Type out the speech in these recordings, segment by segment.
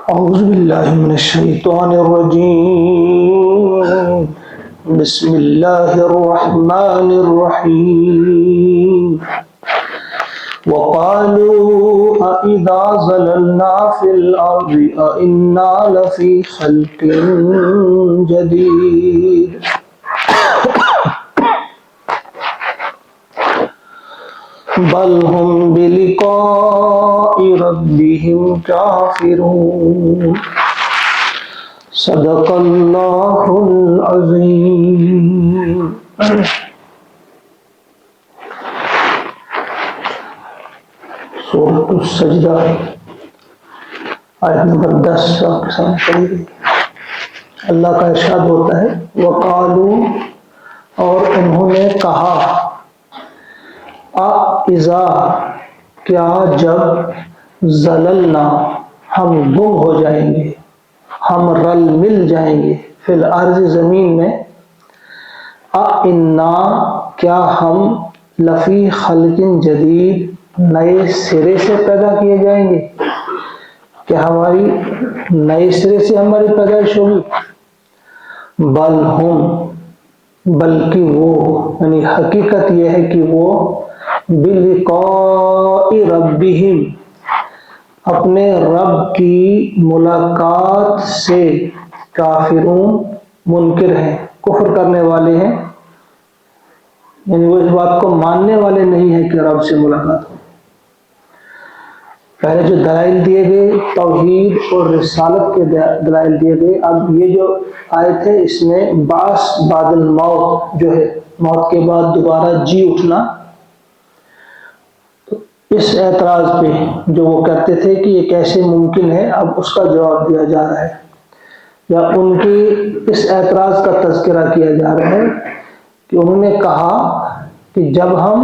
أعوذ بالله من الشيطان الرجيم. بسم الله الرحمن الرحيم. وقالوا أإذا زللنا في الأرض أإنا لفي خلق جديد بل هم بلقاء ربهم كافرون. صدق اللہ العظیم. سورۃ السجدہ آیت نمبر 10 آپ کے سامنے پڑھی گئی. اللہ کا ارشاد ہوتا ہے وقالوا، اور انہوں نے کہا، اذا، کیا، جب، زللنا، ہم گم ہو جائیں گے، ہم رل مل جائیں گے، فی الارض، زمین میں، انا، کیا ہم، لفی خلق جدید، نئے سرے سے پیدا کیے جائیں گے، کہ ہماری نئے سرے سے ہماری پیدائش ہوگی. بل ہم، بلکہ وہ، یعنی حقیقت یہ ہے کہ وہ بلقاء ربہم، اپنے رب کی ملاقات سے، کافرون، منکر ہیں، کفر کرنے والے ہیں، یعنی وہ اس بات کو ماننے والے نہیں ہیں کہ رب سے ملاقات ہو. پہلے جو دلائل دیے گئے توحید اور رسالت کے دلائل دیے گئے، اب یہ جو آیت ہے اس میں بعث بعد الموت جو ہے، موت کے بعد دوبارہ جی اٹھنا، اس اعتراض پہ جو وہ کرتے تھے کہ یہ کیسے ممکن ہے، اب اس کا جواب دیا جا رہا ہے، یا ان کی اس اعتراض کا تذکرہ کیا جا رہا ہے کہ انہوں نے کہا کہ جب ہم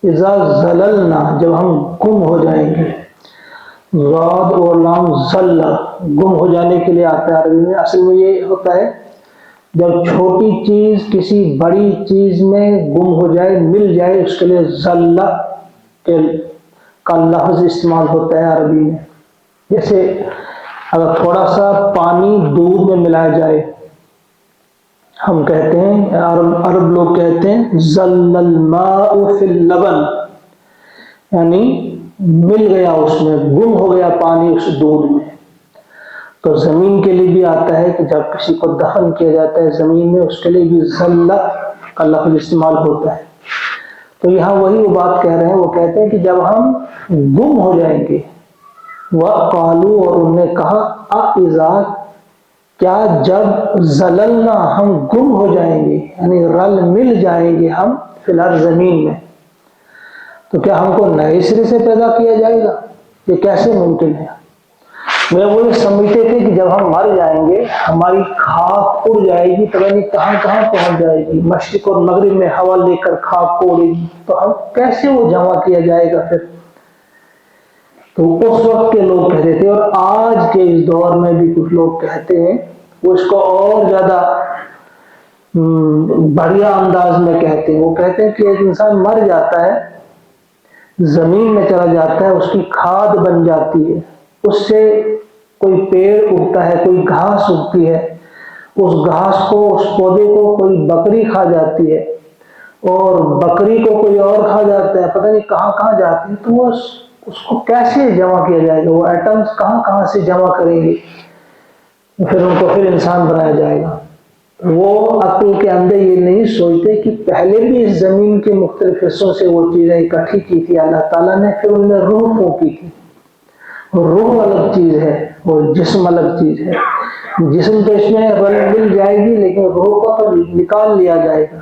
اذا زللنا، جب ہم گم ہو جائیں گے، ضاد اور لام زل، گم ہو جانے کے لیے آتا ہے عربی میں. اصل میں یہ ہوتا ہے جب چھوٹی چیز کسی بڑی چیز میں گم ہو جائے، مل جائے، اس کے لیے زل کا لفظ استعمال ہوتا ہے عربی میں. جیسے اگر تھوڑا سا پانی دودھ میں ملایا جائے، ہم کہتے ہیں، عرب لوگ کہتے ہیں زل الماء فی اللبن، یعنی مل گیا، اس میں گم ہو گیا پانی اس دودھ میں. تو زمین کے لیے بھی آتا ہے کہ جب کسی کو دفن کیا جاتا ہے زمین میں، اس کے لیے بھی زل کا لفظ استعمال ہوتا ہے. تو یہاں وہی وہ بات کہہ رہے ہیں، وہ کہتے ہیں کہ جب ہم گم ہو جائیں گے، وقالوا، اور انہوں نے کہا، اذا، کیا، جب، زللنا، ہم گم ہو جائیں گے، یعنی رل مل جائیں گے ہم فی الارض، زمین میں، تو کیا ہم کو نئے سرے سے پیدا کیا جائے گا؟ یہ کیسے ممکن ہے؟ وہ یہ سمجھتے تھے کہ جب ہم مر جائیں گے، ہماری خاک اڑ جائے گی، پتہ نہیں کہاں کہاں پہنچ جائے گی، مشرق اور مغرب میں ہوا لے کر خاک کو اڑے گی، تو ہم کیسے وہ جمع کیا جائے گا پھر؟ تو اس وقت کے لوگ کہتے تھے، اور آج کے اس دور میں بھی کچھ لوگ کہتے ہیں، وہ اس کو اور زیادہ بڑھیا انداز میں کہتے ہیں. وہ کہتے ہیں کہ ایک انسان مر جاتا ہے، زمین میں چلا جاتا ہے، اس کی کھاد بن جاتی ہے، اس سے کوئی پیڑ اگتا ہے، کوئی گھاس اگتی ہے، اس گھاس کو، اس پودے کو کوئی بکری کھا جاتی ہے، اور بکری کو کوئی اور کھا جاتا ہے، پتہ نہیں کہاں کہاں جاتی ہے. تو وہ اس کو کیسے جمع کیا جائے گا؟ وہ ایٹمز کہاں کہاں سے جمع کریں گے، پھر ان کو پھر انسان بنایا جائے گا. وہ عقل کے اندر یہ نہیں سوچتے کہ پہلے بھی اس زمین کے مختلف حصوں سے وہ چیزیں اکٹھی کی تھی اللہ تعالیٰ نے، پھر ان میں روح پھونکی تھی. روح الگ چیز ہے اور جسم الگ چیز ہے. جسم تو اس میں رل مل جائے گی، لیکن روح کو تو نکال لیا جائے گا،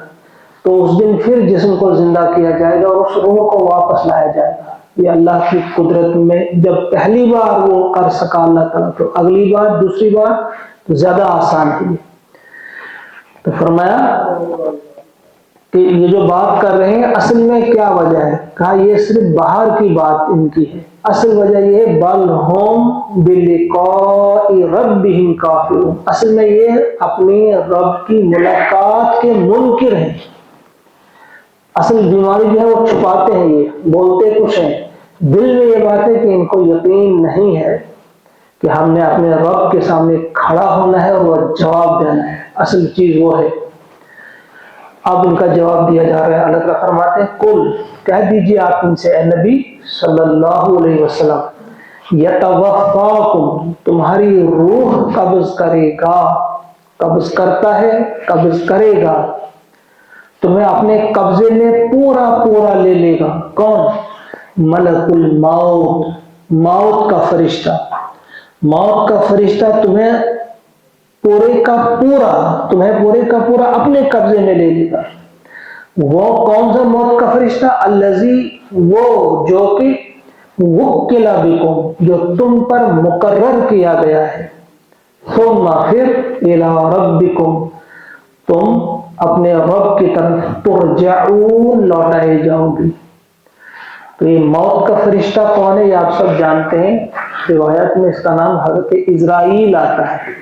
تو اس دن پھر جسم کو زندہ کیا جائے گا اور اس روح کو واپس لایا جائے گا. یہ اللہ کی قدرت میں جب پہلی بار وہ کر سکا اللہ تعالیٰ، تو اگلی بار، دوسری بار تو زیادہ آسان تھی. تو فرمایا کہ یہ جو بات کر رہے ہیں اصل میں کیا وجہ ہے؟ کہا یہ صرف باہر کی بات ان کی ہے، اصل وجہ یہ ہے بل ہم بلقاء ربہم کافرون، اصل میں یہ اپنی رب کی ملاقات کے منکر ہیں. اصل بیماری جو ہے وہ چھپاتے ہیں، یہ بولتے کچھ ہیں، دل میں یہ بات ہے کہ ان کو یقین نہیں ہے کہ ہم نے اپنے رب کے سامنے کھڑا ہونا ہے اور وہ جواب دینا ہے، اصل چیز وہ ہے۔ اب ان کا جواب دیا جا رہا ہے، اللہ تعالیٰ فرماتے ہیں قل، کہہ دیجیے آپ ان سے اے نبی صلی اللہ علیہ وسلم، یتوفاکم، تمہاری روح قبض کرے گا، قبض کرتا ہے، قبض کرے گا، تمہیں اپنے قبضے میں پورا پورا لے لے گا۔ کون؟ ملک الموت، موت کا فرشتہ، موت کا فرشتہ تمہیں پورے کا پورا اپنے قبضے میں لے لے گا۔ وہ کون سا موت کا فرشتہ؟ الذی، وہ جو کہ وکل بکم، جو تم پر مقرر کیا گیا ہے، ثم پھر الی ربکم، تم اپنے رب کی طرف ترجعون، لوٹائے جاؤ گے۔ تو یہ موت کا فرشتہ کون ہے یہ آپ سب جانتے ہیں، روایت میں اس کا نام حضرت عزرائیل آتا ہے،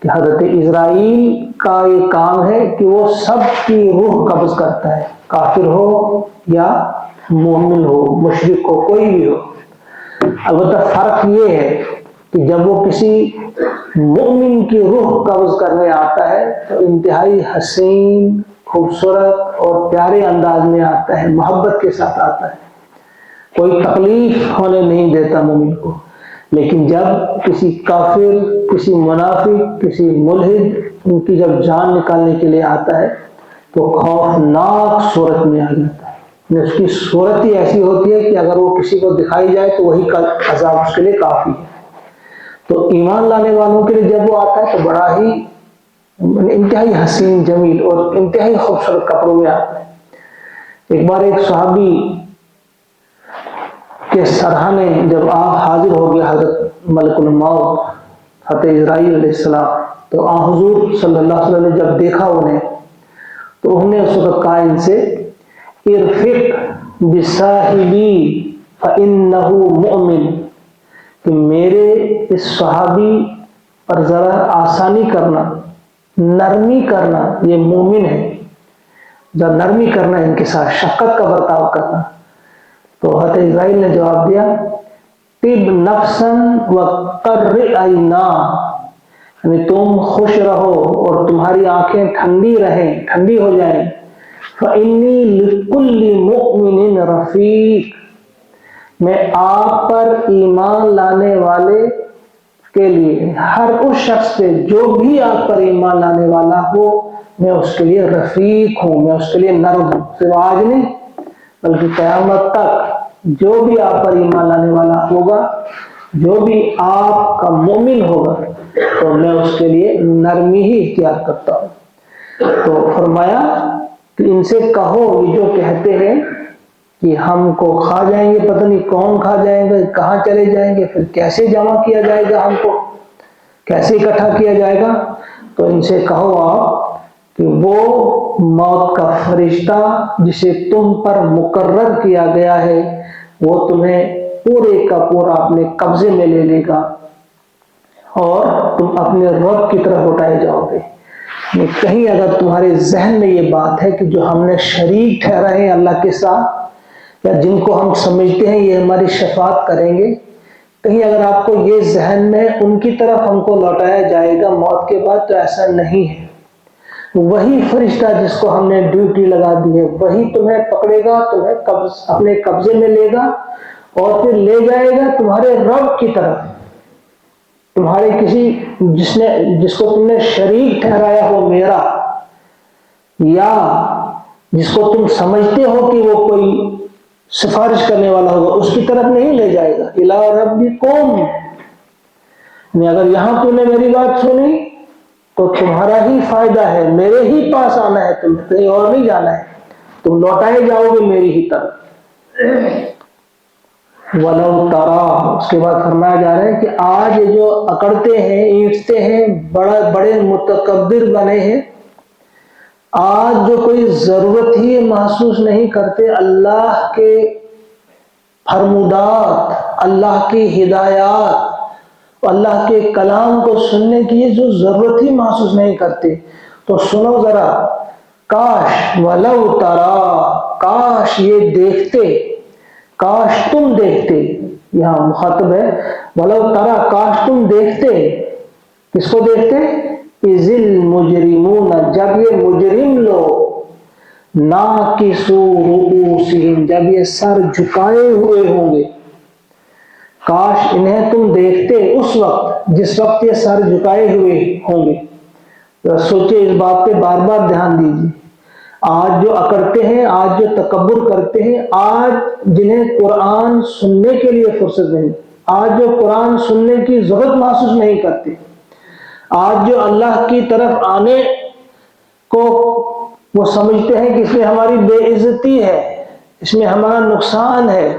کہ حضرت عزرائیل کا یہ کام ہے کہ وہ سب کی روح قبض کرتا ہے، کافر ہو یا مومن ہو، مشرک ہو، کوئی بھی ہو۔ البتہ فرق یہ ہے کہ جب وہ کسی مومن کی روح قبض کرنے آتا ہے تو انتہائی حسین، خوبصورت اور پیارے انداز میں آتا ہے، محبت کے ساتھ آتا ہے، کوئی تکلیف ہونے نہیں دیتا مومن کو۔ لیکن جب کسی کافر، کسی منافق، کسی ملحد ان کی جب جان نکالنے کے لیے آتا ہے تو خوفناک صورت میں آ جاتا ہے، اس کی صورت ہی ایسی ہوتی ہے کہ اگر وہ کسی کو دکھائی جائے تو وہی عذاب اس کے لیے کافی ہے۔ تو ایمان لانے والوں کے لیے جب وہ آتا ہے تو بڑا ہی انتہائی حسین، جمیل اور انتہائی خوبصورت کپڑوں میں آتا ہے۔ ایک بار ایک صحابی کے سرحانے جب آپ حاضر ہو گیا حضرت ملک الموت حضرت عزرائیل علیہ السلام، تو حضور صلی اللہ علیہ وسلم نے جب دیکھا انہیں تو انہوں نے اس وقت کہا ان سے، ارفق بصاحبی فإنہ مؤمن، کہ میرے اس صحابی پر ذرا آسانی کرنا، نرمی کرنا، یہ مومن ہے، ذرا نرمی کرنا ان کے ساتھ، شفقت کا برتاؤ کرنا۔ تو حضرت اسرائیل نے جواب دیا، طب نفسا وقر عینا، یعنی تم خوش رہو اور تمہاری آنکھیں ٹھنڈی رہیں، ٹھنڈی ہو جائیں۔ فإنی لکل مؤمن رفیق، میں آپ پر ایمان لانے والے کے لیے، ہر اس شخص پہ جو بھی آپ پر ایمان لانے والا ہو، میں اس کے لیے رفیق ہوں، میں اس کے لیے نرم ہوں، صرف آج نہیں بلکہ قیامت تک جو بھی آپ پر ایمان لانے والا ہوگا، جو بھی آپ کا مومن ہوگا، تو میں اس کے لیے نرمی ہی اختیار کرتا ہوں۔ تو فرمایا کہ ان سے کہو، یہ جو کہتے ہیں کہ ہم کو کھا جائیں گے، پتہ نہیں کون کھا جائیں گے، کہاں چلے جائیں گے، پھر کیسے جمع کیا جائے گا، ہم کو کیسے اکٹھا کیا جائے گا، تو ان سے کہو آپ کہ وہ موت کا فرشتہ جسے تم پر مقرر کیا گیا ہے، وہ تمہیں پورے کا پورا اپنے قبضے میں لے لے گا اور تم اپنے رب کی طرف اٹھائے جاؤ گے۔ کہیں اگر تمہارے ذہن میں یہ بات ہے کہ جو ہم نے شریک ٹھہرائے ہیں اللہ کے ساتھ، یا جن کو ہم سمجھتے ہیں یہ ہماری شفاعت کریں گے، کہیں اگر آپ کو یہ ذہن میں ان کی طرف ہم کو لوٹایا جائے گا موت کے بعد، تو ایسا نہیں ہے۔ وہی فرشتہ جس کو ہم نے ڈیوٹی لگا دی ہے وہی تمہیں پکڑے گا، تمہیں اپنے قبضے میں لے گا اور پھر لے جائے گا تمہارے رب کی طرف، تمہارے کسی جس کو تم نے شریک ٹھہرایا ہو میرا، یا جس کو تم سمجھتے ہو کہ وہ کوئی سفارش کرنے والا ہوگا، اس کی طرف نہیں لے جائے گا۔ الی ربکم، یعنی اگر یہاں تم نے میری بات سنی تو تمہارا ہی فائدہ ہے، میرے ہی پاس آنا ہے، تم کہیں اور نہیں جانا ہے، تم لوٹائے جاؤ گے میری ہی طرف۔ وَلَوْ تَرَىٰ، اس کے بعد فرمایا جا رہا ہے کہ آج جو اکڑتے ہیں، اینٹتے ہیں، بڑے متکبر بنے ہیں، آج جو کوئی ضرورت ہی محسوس نہیں کرتے اللہ کے فرمودات، اللہ کی ہدایات، اللہ کے کلام کو سننے کی جو ضرورت ہی محسوس نہیں کرتے، تو سنو ذرا، کاش، وَلَوْ تَرَىٰ، کاش یہ دیکھتے، کاش تم دیکھتے، یہاں مخاطب ہے ولو ترا کاش تم دیکھتے، کس کو دیکھتے؟ اذ المجرمون جب یہ مجرم لوگ ناکسوا رؤوسہم جب یہ سر جھکائے ہوئے ہوں گے، کاش انہیں تم دیکھتے اس وقت جس وقت یہ سر جھکائے ہوئے ہوں گے۔ سوچے اس بات پہ بار بار دھیان دیجیے، آج جو اکڑتے ہیں، آج جو تکبر کرتے ہیں، آج جنہیں قرآن سننے کے لیے فرصت نہیں، آج جو قرآن سننے کی ضرورت محسوس نہیں کرتے، آج جو اللہ کی طرف آنے کو وہ سمجھتے ہیں کہ اس میں ہماری بے عزتی ہے، اس میں ہمارا نقصان ہے،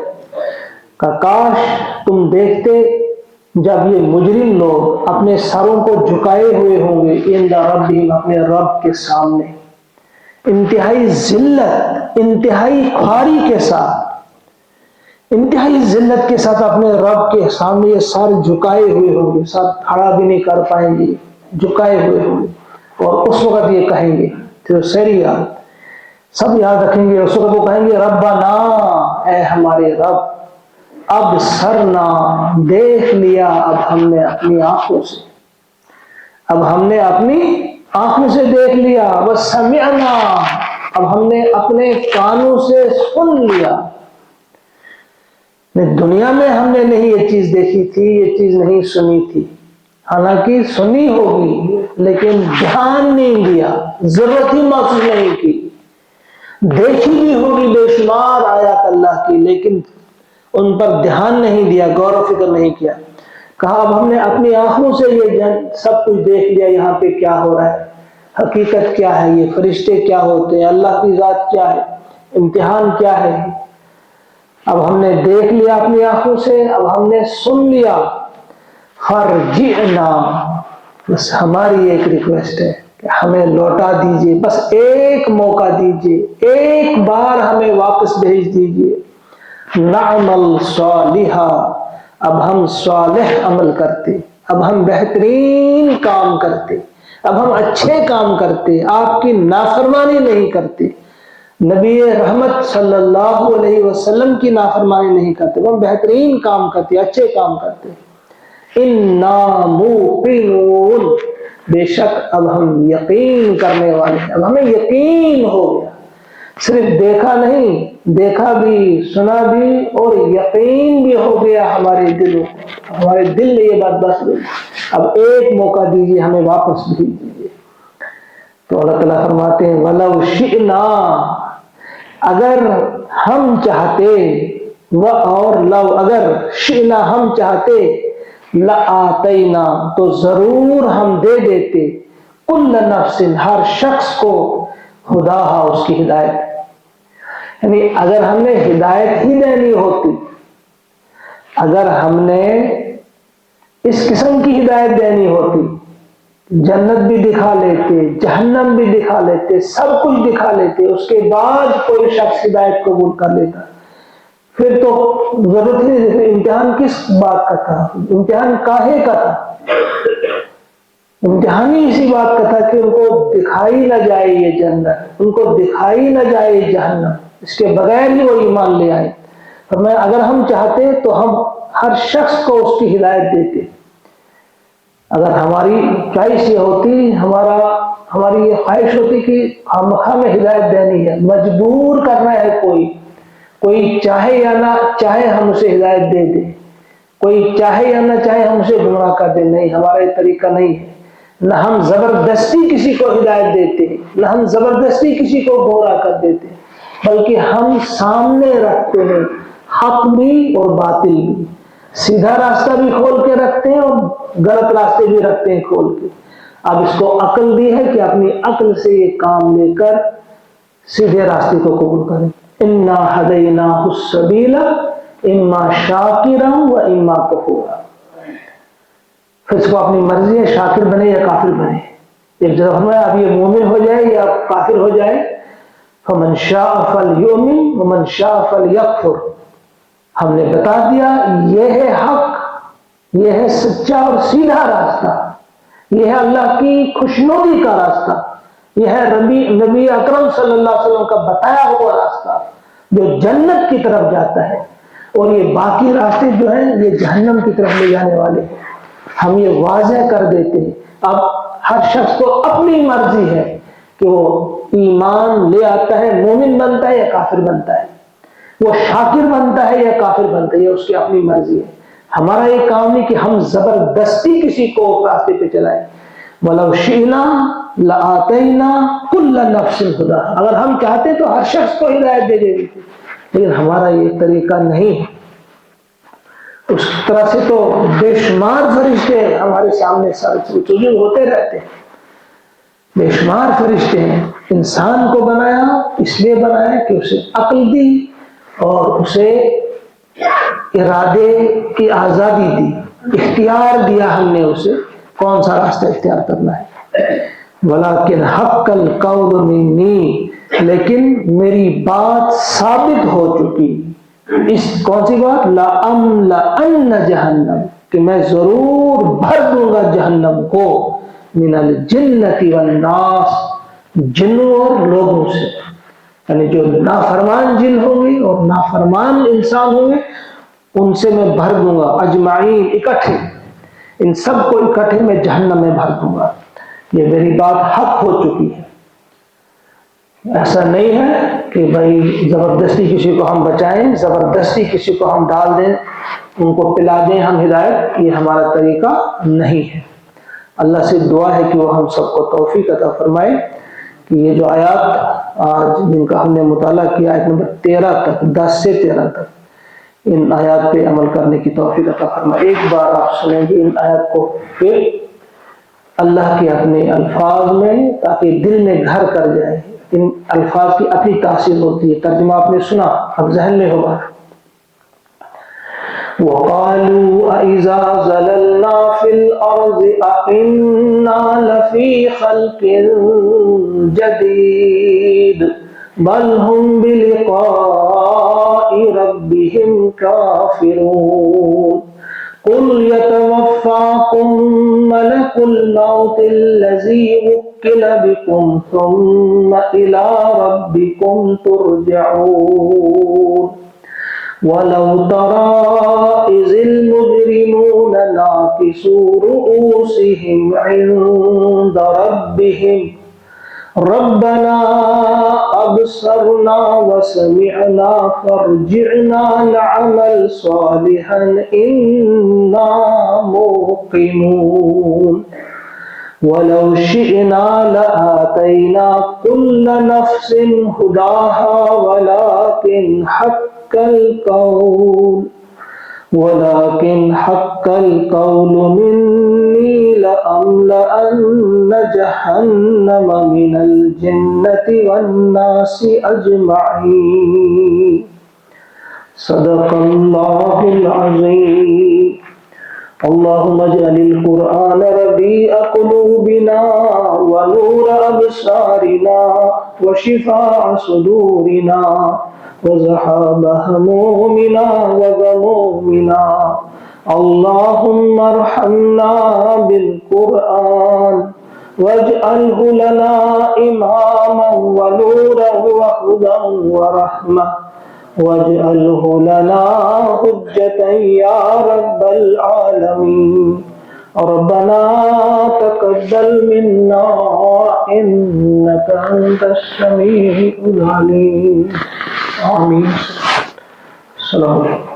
کہ کاش تم دیکھتے جب یہ مجرم لوگ اپنے سروں کو جھکائے ہوئے ہوں گے عند ربہم اپنے رب کے سامنے، انتہائی ذلت، انتہائی خواری کے ساتھ، انتہائی ذلت کے ساتھ اپنے رب کے سامنے یہ سر جھکائے ہوئے ہوں گے، سر کھڑا بھی نہیں کر پائیں گے، جھکائے ہوئے ہوں گے، اور اس وقت یہ کہیں گے، تو سریہ سب یاد رکھیں گے، اس وقت وہ کہیں گے ربنا اے ہمارے رب، اب سرنا دیکھ لیا اب ہم نے اپنی آنکھوں سے، اب ہم نے اپنی آنکھوں سے دیکھ لیا، وسمعنا اب ہم نے اپنے کانوں سے سن لیا، دنیا میں ہم نے نہیں یہ چیز دیکھی تھی، یہ چیز نہیں سنی تھی، حالانکہ سنی ہوگی لیکن دھیان نہیں دیا، ضرورت ہی محسوس نہیں کی، دیکھی بھی ہوگی بے شمار آیات اللہ کی لیکن ان پر دھیان نہیں دیا، غور و فکر نہیں کیا، کہا اب ہم نے اپنی آنکھوں سے یہ سب کچھ دیکھ لیا، یہاں پہ کیا ہو رہا ہے، حقیقت کیا ہے، یہ فرشتے کیا ہوتے ہیں، اللہ کی ذات کیا ہے، امتحان کیا ہے، اب ہم نے دیکھ لیا اپنی آنکھوں سے، اب ہم نے سن لیا، فرجعنا بس ہماری ایک ریکویسٹ ہے کہ ہمیں لوٹا دیجئے، بس ایک موقع دیجئے، ایک بار ہمیں واپس بھیج دیجئے، نعمل صالحا اب ہم صالح عمل کرتے، اب ہم بہترین کام کرتے، اب ہم اچھے کام کرتے، آپ کی نافرمانی نہیں کرتے، نبی رحمت صلی اللہ علیہ وسلم کی نافرمانی نہیں کرتے، وہ بہترین کام کرتے، اچھے کام کرتے، انا موقنون بے شک اب ہم یقین کرنے والے ہیں، اب ہمیں یقین ہو گیا، صرف دیکھا نہیں، دیکھا بھی، سنا بھی، اور یقین بھی ہو گیا ہمارے دلوں، ہمارے دل میں یہ بات بس گئی، اب ایک موقع دیجیے، ہمیں واپس بھیج دیجیے۔ تو اللہ تعالیٰ فرماتے ہیں وَلَوْ شِئْنَا اگر ہم چاہتے، اور لو اگر شئنا ہم چاہتے، لآتینا تو ضرور ہم دے دیتے، کل نفس ہر شخص کو، ہداہا اس کی ہدایت، یعنی اگر ہم نے ہدایت ہی دینی ہوتی، اگر ہم نے اس قسم کی ہدایت دینی ہوتی، جنت بھی دکھا لیتے، جہنم بھی دکھا لیتے، سب کچھ دکھا لیتے، اس کے بعد کوئی شخص ہدایت قبول کر لیتا، پھر تو ضرورت نہیں، امتحان کس بات کا تھا، امتحان کاہے کا تھا، امتحان ہی اسی بات کا تھا کہ ان کو دکھائی نہ جائے یہ جنت، ان کو دکھائی نہ جائے جہنم، اس کے بغیر ہی وہ ایمان لے آئے، فرمایا اگر ہم چاہتے تو ہم ہر شخص کو اس کی ہدایت دیتے، اگر ہماری چوائس یہ ہوتی، ہماری یہ خواہش ہوتی کہ ہمیں ہدایت دینی ہے، مجبور کرنا ہے، کوئی چاہے یا نہ چاہے ہم اسے ہدایت دے دے، کوئی چاہے یا نہ چاہے ہم اسے گمراہ کر دے، نہیں، ہمارا یہ طریقہ نہیں ہے، نہ ہم زبردستی کسی کو ہدایت دیتے، نہ ہم زبردستی کسی کو گمراہ کر دیتے، بلکہ ہم سامنے رکھتے ہیں حق بھی اور باطل بھی، سیدھا راستہ بھی کھول کے رکھتے ہیں اور غلط راستے بھی رکھتے ہیں کھول کے، اب اس کو عقل دی ہے کہ اپنی عقل سے یہ کام لے کر سیدھے راستے کو قبول کریں، انا ہدیناہ السبیل اما شاکرا و اما کفورا، پھر اس کو اپنی مرضی ہے شاکر بنے یا کافر بنے، ایک جگہ فرمایا اب یہ مومن ہو جائے یا کافر ہو جائے، فمن شاء فلیؤمن ومن شاء فلیکفر، ہم نے بتا دیا یہ ہے حق، یہ ہے سچا اور سیدھا راستہ، یہ ہے اللہ کی خوشنودی کا راستہ، یہ ہے نبی اکرم صلی اللہ علیہ وسلم کا بتایا ہوا راستہ جو جنت کی طرف جاتا ہے، اور یہ باقی راستے جو ہیں یہ جہنم کی طرف لے جانے والے ہیں. ہم یہ واضح کر دیتے ہیں. اب ہر شخص کو اپنی مرضی ہے کہ وہ ایمان لے آتا ہے، مومن بنتا ہے یا کافر بنتا ہے، وہ شاکر بنتا ہے یا کافر بنتا ہے، یہ اس کی اپنی مرضی ہے. ہمارا یہ کام نہیں کہ ہم زبردستی کسی کو راستے پہ چلائیں. وَلَوْ شِئْنَا لَآتَيْنَا كُلَّ نَفْسٍ هُدَاهَا، اگر ہم چاہتے تو ہر شخص کو ہدایت دے دیتے، لیکن ہمارا یہ طریقہ نہیں ہے. اس طرح سے تو بے شمار فرشتے ہمارے سامنے سجود ہوتے رہتے ہیں. بے شمار فرشتے ہیں. انسان کو بنایا اس لیے بنایا کہ اسے عقل دی اور اسے ارادے کی آزادی دی، اختیار دیا ہم نے اسے کون سا راستہ اختیار کرنا ہے. وَلَكِنْ حَقَّ الْقَوْلُ مِنِّي، لیکن میری بات ثابت ہو چکی. اس کون سی بات؟ لَأَمْلَأَنَّ جَهَنَّمَ، کہ میں ضرور بھر دوں گا جہنم کو، من الجنة والناس، جنوں اور لوگوں سے. یعنی جو نافرمان جن ہوں گے اور نافرمان انسان ہوں گے ان سے میں بھر دوں گا، اجمعین، اکٹھے، ان سب کو اکٹھے میں جہنم میں بھر دوں گا. یہ میری بات حق ہو چکی ہے. ایسا نہیں ہے کہ بھائی زبردستی کسی کو ہم بچائیں، زبردستی کسی کو ہم ڈال دیں، ان کو پلا دیں ہم ہدایت. یہ ہمارا طریقہ نہیں ہے. اللہ سے دعا ہے کہ وہ ہم سب کو توفیق عطا فرمائے کہ یہ جو آیات آج جن کا ہم نے مطالعہ کیا، آیت نمبر 13 تک، 10 سے 13 تک، ان آیات پہ عمل کرنے کی توفیق عطا فرمائے. ایک بار آپ سنیں گے ان آیات کو پھر اللہ کے اپنے الفاظ میں، تاکہ دل میں گھر کر جائے. ان الفاظ کی اپنی تاثیر ہوتی ہے. ترجمہ آپ نے سنا، اب ذہن میں ہوگا. وَقَالُوا أَإِذَا زَلَلْنَا فِي الْأَرْضِ أَإِنَّا لَفِي خَلْقٍ جَدِيدٍ بَلْ هُمْ بِلِقَاءِ رَبِّهِمْ كَافِرُونَ قُلْ يَتَوَفَّاكُم مَلَكُ الْمَوْتِ الَّذِي وُكِّلَ بِكُمْ ثُمَّ إِلَىٰ رَبِّكُمْ تُرْجَعُونَ وَلَوْ تَرَىٰ إِذِ الْمُجْرِمُونَ نَاكِسُو رُءُوسِهِمْ عِندَ رَبِّهِمْ رَبَّنَا أَبْصَرْنَا وَسَمِعْنَا فَارْجِعْنَا نَعْمَلْ صَالِحًا إِنَّا مُوقِنُونَ وَلَوْ شِئْنَا لَآتَيْنَا كُلَّ نَفْسٍ هُدَاهَا ولكن حق القول مني لأملأن جهنم من الجنة والناس أجمعين. صدق الله العظيم. اللهم اجعل القرآن ربيع قلوبنا ونور أبصارنا وشفاء صدورنا وذهاب همومنا وغمومنا. اللهم ارحمنا بالقرآن واجعله لنا إماما ونورا وهدى ورحمة واجعله لنا حجة يا رب العالمين. ربنا تقبل منا إنك أنت السميع العليم. آمين. السلام علیکم.